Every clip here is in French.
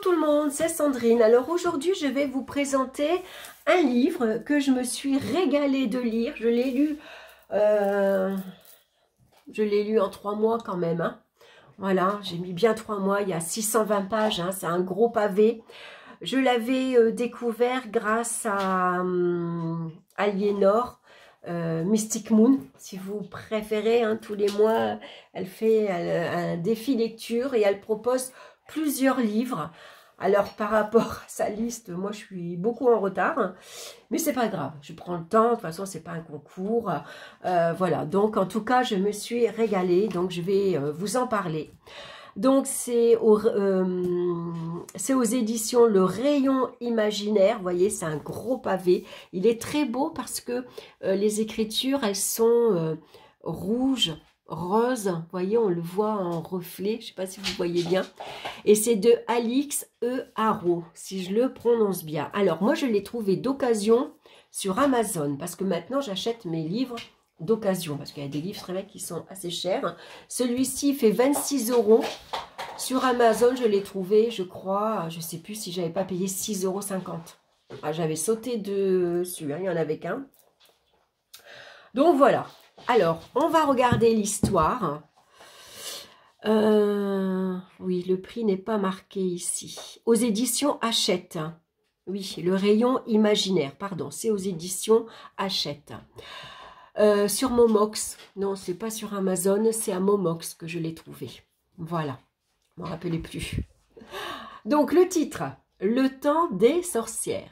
tout le monde, c'est Sandrine. Alors aujourd'hui, je vais vous présenter un livre que je me suis régalée de lire. Je l'ai lu en 3 mois quand même. Hein. Voilà, j'ai mis bien 3 mois. Il y a 620 pages, hein, c'est un gros pavé. Je l'avais découvert grâce à Aliénor, Mystic Moon, si vous préférez. Hein, tous les mois, elle fait un défi lecture et elle propose plusieurs livres. Alors par rapport à sa liste, moi je suis beaucoup en retard, mais c'est pas grave, je prends le temps, de toute façon c'est pas un concours, voilà, donc en tout cas je me suis régalée, donc je vais vous en parler. Donc c'est aux éditions Le Rayon Imaginaire, vous voyez c'est un gros pavé, il est très beau parce que les écritures elles sont rouges, rose, vous voyez, on le voit en reflet, je ne sais pas si vous voyez bien. Et c'est de Alix E. Haro, si je le prononce bien. Alors, moi, je l'ai trouvé d'occasion sur Amazon, parce que maintenant, j'achète mes livres d'occasion, parce qu'il y a des livres très bien qui sont assez chers. Celui-ci fait 26 €. Sur Amazon, je l'ai trouvé, je crois, je ne sais plus si je n'avais pas payé 6,50 €. Ah, j'avais sauté dessus, hein, il n'y en avait qu'un. Donc, voilà. Alors, on va regarder l'histoire. Oui, le prix n'est pas marqué ici. Aux éditions Hachette. Oui, Le Rayon Imaginaire, pardon, c'est aux éditions Hachette. Sur Momox, non, c'est pas sur Amazon, c'est à Momox que je l'ai trouvé. Voilà, je ne me rappelais plus. Donc, le titre, Le temps des sorcières.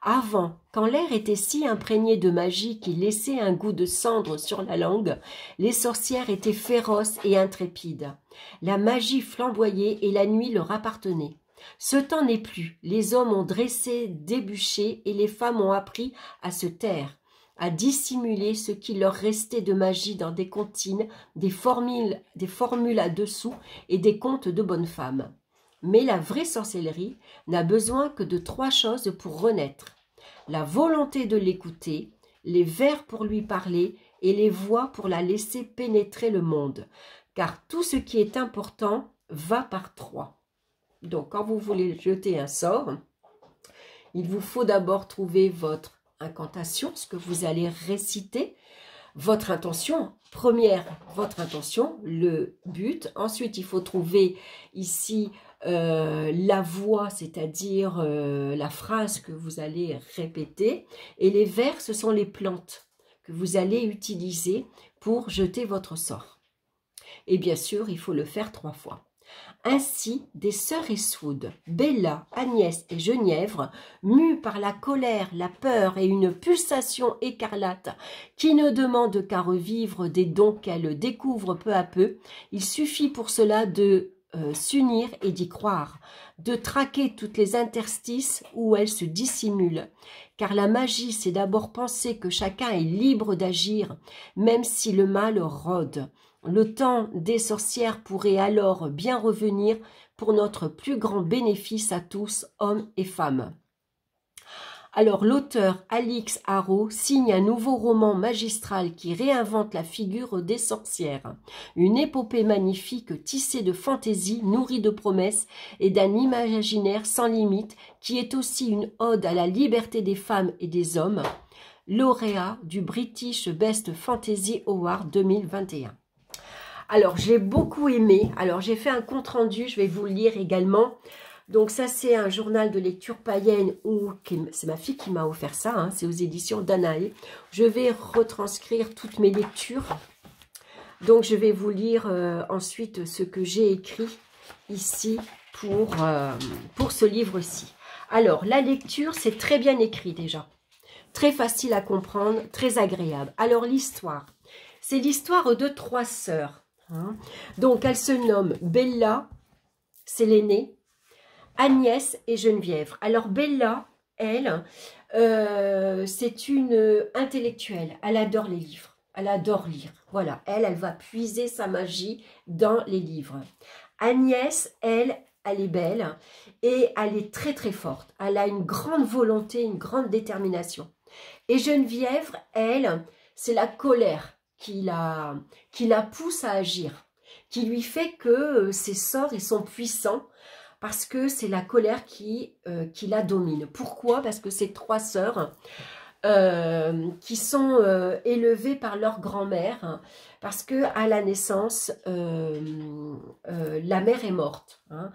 Avant, quand l'air était si imprégné de magie qu'il laissait un goût de cendre sur la langue, les sorcières étaient féroces et intrépides. La magie flamboyait et la nuit leur appartenait. Ce temps n'est plus, les hommes ont dressé des bûchers et les femmes ont appris à se taire, à dissimuler ce qui leur restait de magie dans des comptines, des formules à dessous et des contes de bonnes femmes. Mais la vraie sorcellerie n'a besoin que de 3 choses pour renaître. La volonté de l'écouter, les vers pour lui parler et les voix pour la laisser pénétrer le monde. Car tout ce qui est important va par 3. Donc, quand vous voulez jeter un sort, il vous faut d'abord trouver votre incantation, ce que vous allez réciter, votre intention, votre intention, le but. Ensuite, il faut trouver ici la voix, c'est-à-dire la phrase que vous allez répéter. Et les vers, ce sont les plantes que vous allez utiliser pour jeter votre sort. Et bien sûr, il faut le faire 3 fois. Ainsi, des sœurs Eastwood, Bella, Agnès et Genièvre, mues par la colère, la peur et une pulsation écarlate qui ne demande qu'à revivre des dons qu'elles découvrent peu à peu, il suffit pour cela de s'unir et d'y croire, de traquer toutes les interstices où elles se dissimulent. Car la magie, c'est d'abord penser que chacun est libre d'agir, même si le mal rôde. Le temps des sorcières pourrait alors bien revenir pour notre plus grand bénéfice à tous, hommes et femmes. Alors l'auteur Alix Haro signe un nouveau roman magistral qui réinvente la figure des sorcières. Une épopée magnifique tissée de fantaisie, nourrie de promesses et d'un imaginaire sans limite qui est aussi une ode à la liberté des femmes et des hommes, lauréat du British Best Fantasy Award 2021. Alors, j'ai beaucoup aimé. Alors, j'ai fait un compte-rendu, je vais vous le lire également. Donc, ça, c'est un journal de lecture païenne, c'est ma fille qui m'a offert ça, hein, c'est aux éditions Danae. Je vais retranscrire toutes mes lectures. Donc, je vais vous lire ensuite ce que j'ai écrit ici pour ce livre-ci. Alors, la lecture, c'est très bien écrit déjà. Très facile à comprendre, très agréable. Alors, l'histoire. C'est l'histoire de 3 sœurs. Donc, elles se nomment Bella, c'est l'aînée, Agnès et Geneviève. Alors, Bella, elle, c'est une intellectuelle. Elle adore les livres. Elle adore lire. Voilà, elle va puiser sa magie dans les livres. Agnès, elle est belle et elle est très, très forte. Elle a une grande volonté, une grande détermination. Et Geneviève, elle, c'est la colère qui la pousse à agir, qui lui fait que ses sorts ils sont puissants parce que c'est la colère qui la domine. Pourquoi? Parce que c'est 3 sœurs qui sont élevées par leur grand-mère, parce que à la naissance, la mère est morte. Hein,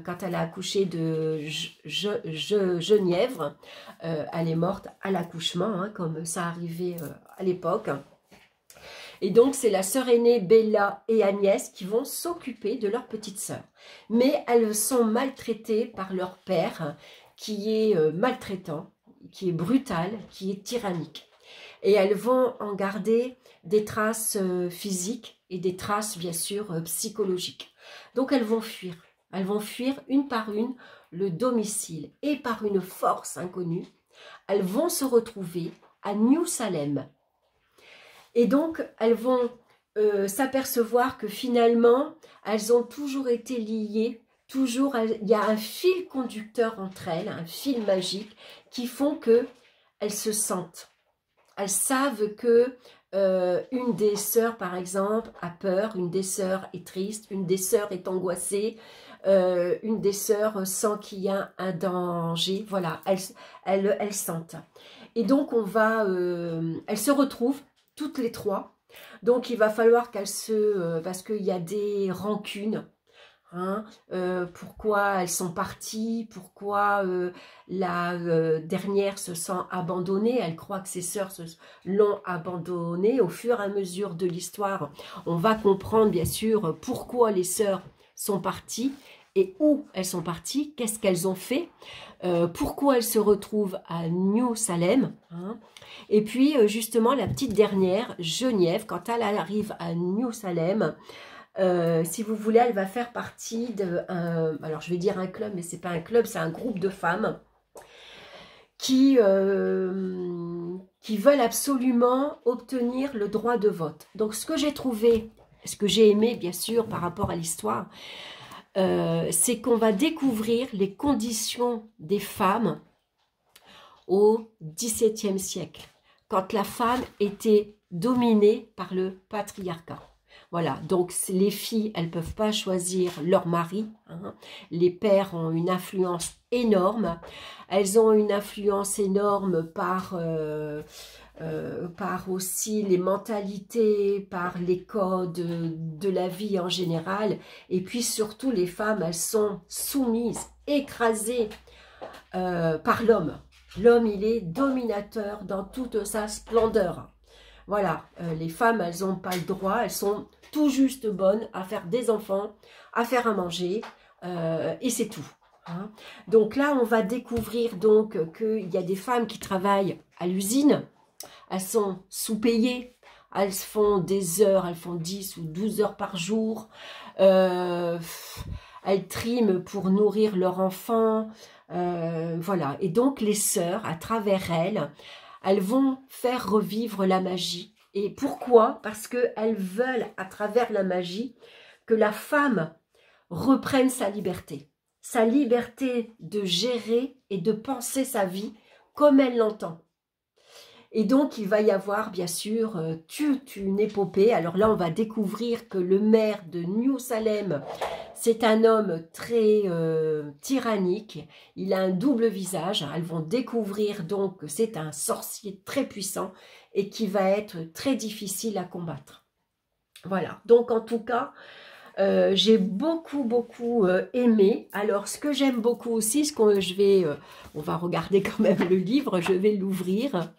quand elle a accouché de Genièvre, elle est morte à l'accouchement, hein, comme ça arrivait à l'époque. Et donc, c'est la sœur aînée Bella et Agnès qui vont s'occuper de leur petite sœur. Mais elles sont maltraitées par leur père, qui est maltraitant, qui est brutal, qui est tyrannique. Et elles vont en garder des traces physiques et des traces, bien sûr, psychologiques. Donc, elles vont fuir. Elles vont fuir une par une le domicile. Et par une force inconnue, elles vont se retrouver à New Salem. Et donc, elles vont s'apercevoir que finalement, elles ont toujours été liées, toujours, il y a un fil conducteur entre elles, un fil magique, qui font qu'elles se sentent. Elles savent que une des sœurs, par exemple, a peur, une des sœurs est triste, une des sœurs est angoissée, une des sœurs sent qu'il y a un danger. Voilà, elles sentent. Et donc, elles se retrouvent toutes les 3. Donc, il va falloir qu'elles parce qu'il y a des rancunes. Hein, pourquoi elles sont parties, pourquoi la dernière se sent abandonnée, elle croit que ses sœurs l'ont abandonnée. Au fur et à mesure de l'histoire, on va comprendre bien sûr pourquoi les sœurs sont parties et où elles sont parties, qu'est-ce qu'elles ont fait, pourquoi elles se retrouvent à New Salem. Hein. Et puis justement la petite dernière, Genièvre, quand elle arrive à New Salem, si vous voulez, elle va faire partie alors je vais dire un club, mais c'est pas un club, c'est un groupe de femmes qui veulent absolument obtenir le droit de vote. Donc ce que j'ai trouvé, ce que j'ai aimé bien sûr par rapport à l'histoire, c'est qu'on va découvrir les conditions des femmes au XVIIe siècle, quand la femme était dominée par le patriarcat. Voilà, donc les filles, elles ne peuvent pas choisir leur mari. Hein. Les pères ont une influence énorme. Elles ont une influence énorme par aussi les mentalités, par les codes de la vie en général. Et puis surtout, les femmes, elles sont soumises, écrasées par l'homme. L'homme, il est dominateur dans toute sa splendeur. Voilà, les femmes, elles n'ont pas le droit, elles sont tout juste bonnes à faire des enfants, à faire à manger, et c'est tout. Hein. Donc là, on va découvrir donc qu'il y a des femmes qui travaillent à l'usine, elles sont sous-payées, elles font des heures, elles font 10 ou 12 heures par jour, elles triment pour nourrir leurs enfants, voilà. Et donc les sœurs, à travers elles vont faire revivre la magie. Et pourquoi? Parce qu'elles veulent, à travers la magie, que la femme reprenne sa liberté de gérer et de penser sa vie comme elle l'entend. Et donc, il va y avoir, bien sûr, toute une épopée. Alors là, on va découvrir que le maire de New Salem, c'est un homme très tyrannique. Il a un double visage. Elles vont découvrir donc que c'est un sorcier très puissant et qui va être très difficile à combattre. Voilà. Donc, en tout cas, j'ai beaucoup aimé. Alors, ce que j'aime beaucoup aussi, ce qu'on on va regarder quand même le livre, je vais l'ouvrir.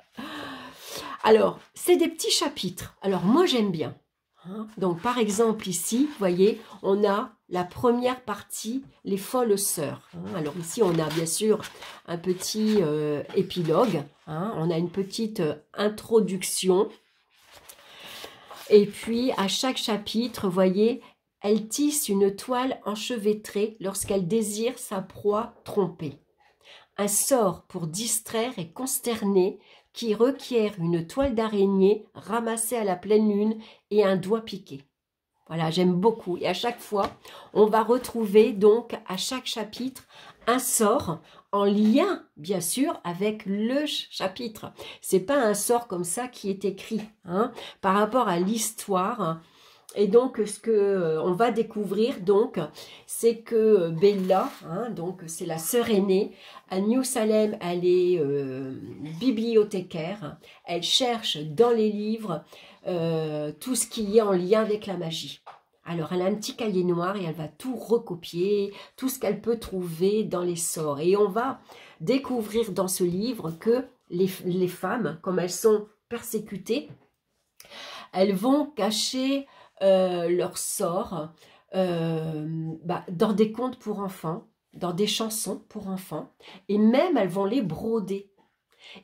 Alors, c'est des petits chapitres. Alors, moi, j'aime bien. Hein. Donc, par exemple, ici, vous voyez, on a la première partie, les folles sœurs. Hein. Alors, ici, on a bien sûr un petit épilogue. Hein. On a une petite introduction. Et puis, à chaque chapitre, vous voyez, elle tisse une toile enchevêtrée lorsqu'elle désire sa proie trompée. Un sort pour distraire et consterner qui requiert une toile d'araignée ramassée à la pleine lune et un doigt piqué. Voilà, j'aime beaucoup. Et à chaque fois, on va retrouver donc à chaque chapitre un sort en lien, bien sûr, avec le chapitre. C'est pas un sort comme ça qui est écrit. Hein. Par rapport à l'histoire, Et donc, ce que on va découvrir, donc, c'est que Bella, hein, donc c'est la sœur aînée, à New Salem, elle est bibliothécaire. Elle cherche dans les livres tout ce qui est en lien avec la magie. Alors, elle a un petit cahier noir et elle va tout recopier, tout ce qu'elle peut trouver dans les sorts. Et on va découvrir dans ce livre que les femmes, comme elles sont persécutées, elles vont cacher leur sort dans des contes pour enfants, dans des chansons pour enfants, et même elles vont les broder.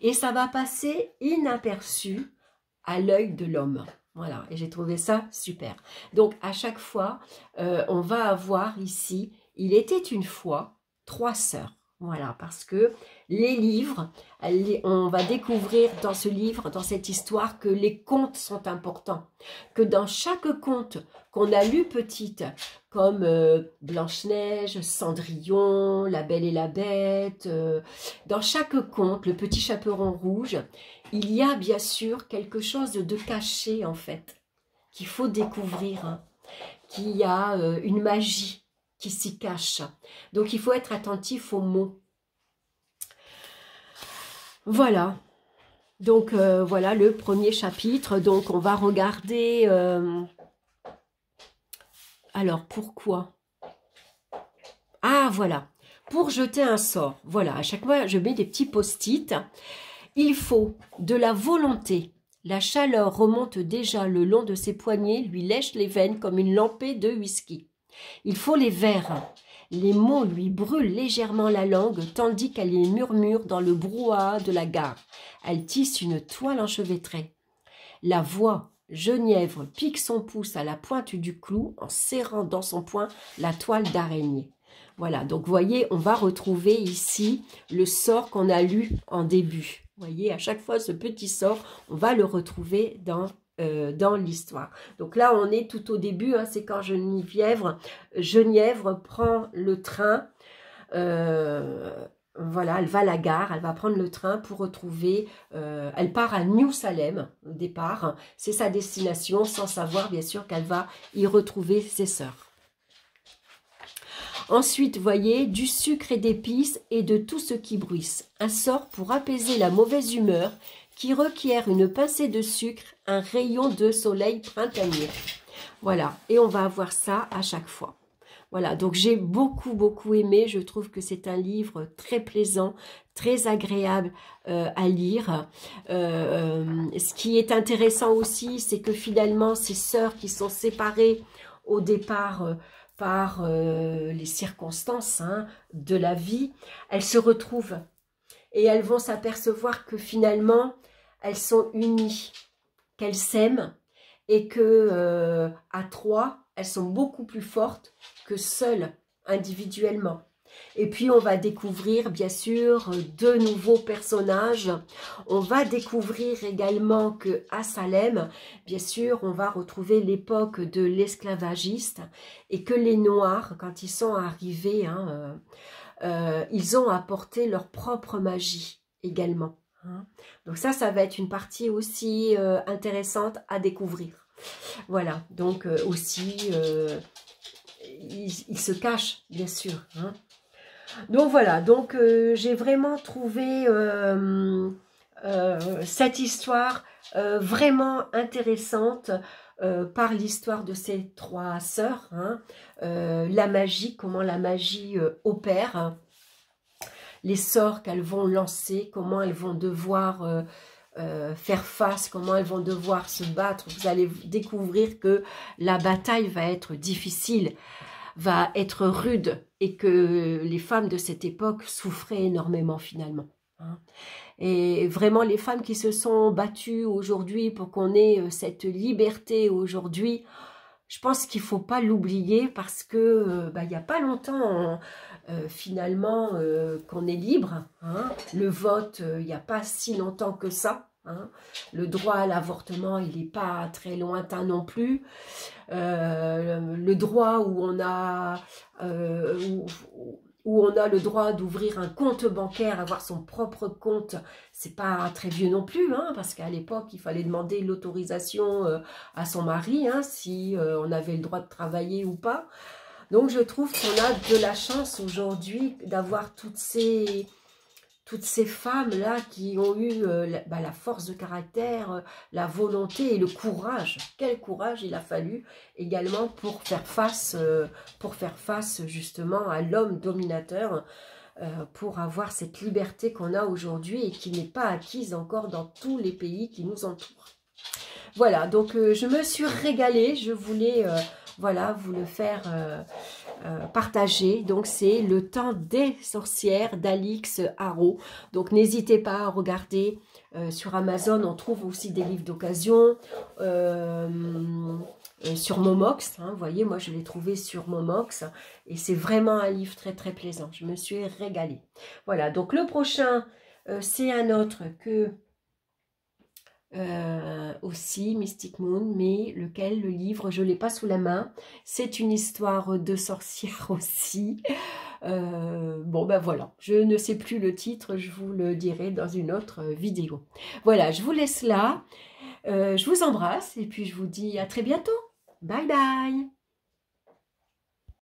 Et ça va passer inaperçu à l'œil de l'homme. Voilà, et j'ai trouvé ça super. Donc, à chaque fois, on va avoir ici, il était une fois 3 sœurs. Voilà, parce que les livres, on va découvrir dans ce livre, dans cette histoire, que les contes sont importants. Que dans chaque conte qu'on a lu petite, comme Blanche-Neige, Cendrillon, La Belle et la Bête, dans chaque conte, Le Petit Chaperon Rouge, il y a bien sûr quelque chose de caché en fait, qu'il faut découvrir, hein, qu'il y a une magie qui s'y cache. Donc, il faut être attentif aux mots. Voilà. Donc, voilà le premier chapitre. Donc, on va regarder... alors, pourquoi? Ah, voilà. Pour jeter un sort. Voilà, à chaque fois, je mets des petits post-it. Il faut de la volonté. La chaleur remonte déjà le long de ses poignets, lui lèche les veines comme une lampée de whisky. Il faut les vers. Les mots lui brûlent légèrement la langue, tandis qu'elle les murmure dans le brouhaha de la gare. Elle tisse une toile enchevêtrée. La voix, Genièvre, pique son pouce à la pointe du clou en serrant dans son poing la toile d'araignée. Voilà, donc vous voyez, on va retrouver ici le sort qu'on a lu en début. Vous voyez, à chaque fois, ce petit sort, on va le retrouver dans l'histoire. Donc là, on est tout au début, hein, c'est quand Genièvre prend le train, voilà, elle va à la gare, elle va prendre le train pour retrouver, elle part à New Salem au départ, c'est sa destination, sans savoir bien sûr qu'elle va y retrouver ses sœurs. Ensuite, voyez, du sucre et d'épices et de tout ce qui bruisse. Un sort pour apaiser la mauvaise humeur qui requiert une pincée de sucre, un rayon de soleil printanier. Voilà, et on va avoir ça à chaque fois. Voilà, donc j'ai beaucoup aimé. Je trouve que c'est un livre très plaisant, très agréable à lire. Ce qui est intéressant aussi, c'est que finalement, ces sœurs qui sont séparées au départ... par les circonstances hein, de la vie, elles se retrouvent et elles vont s'apercevoir que finalement, elles sont unies, qu'elles s'aiment et que à 3, elles sont beaucoup plus fortes que seules individuellement. Et puis, on va découvrir, bien sûr, de nouveaux personnages. On va découvrir également qu'à Salem, bien sûr, on va retrouver l'époque de l'esclavagiste et que les Noirs, quand ils sont arrivés, hein, ils ont apporté leur propre magie également. Hein. Donc ça va être une partie aussi intéressante à découvrir. Voilà, donc aussi, ils se cachent, bien sûr, hein. Donc voilà, donc j'ai vraiment trouvé cette histoire vraiment intéressante par l'histoire de ces 3 sœurs, hein, la magie, comment la magie opère, hein, les sorts qu'elles vont lancer, comment elles vont devoir faire face, comment elles vont devoir se battre. Vous allez découvrir que la bataille va être difficile, va être rude et que les femmes de cette époque souffraient énormément finalement. Hein. Et vraiment les femmes qui se sont battues aujourd'hui pour qu'on ait cette liberté aujourd'hui, je pense qu'il ne faut pas l'oublier parce que il n'y a pas longtemps finalement qu'on est libre. Hein. Le vote, il n'y a pas si longtemps que ça. Hein. Le droit à l'avortement, il n'est pas très lointain non plus. Le droit où on a où on a le droit d'ouvrir un compte bancaire, avoir son propre compte. C'est pas très vieux non plus, hein, parce qu'à l'époque, il fallait demander l'autorisation à son mari, hein, si on avait le droit de travailler ou pas. Donc, je trouve qu'on a de la chance aujourd'hui d'avoir toutes ces femmes-là qui ont eu la force de caractère, la volonté et le courage. Quel courage il a fallu également pour faire face justement à l'homme dominateur, pour avoir cette liberté qu'on a aujourd'hui et qui n'est pas acquise encore dans tous les pays qui nous entourent. Voilà, donc je me suis régalée, je voulais voilà, vous le faire partager. Donc c'est Le Temps des sorcières d'Alix Harrow. Donc n'hésitez pas à regarder sur Amazon, on trouve aussi des livres d'occasion. Sur Momox, hein, vous voyez, moi je l'ai trouvé sur Momox et c'est vraiment un livre très très plaisant, je me suis régalée. Voilà, donc le prochain c'est un autre que aussi Mystic Moon, mais lequel, le livre, je ne l'ai pas sous la main. C'est une histoire de sorcière aussi. Bon ben voilà, je ne sais plus le titre, je vous le dirai dans une autre vidéo. Voilà, je vous laisse là, je vous embrasse et puis je vous dis à très bientôt. Bye bye.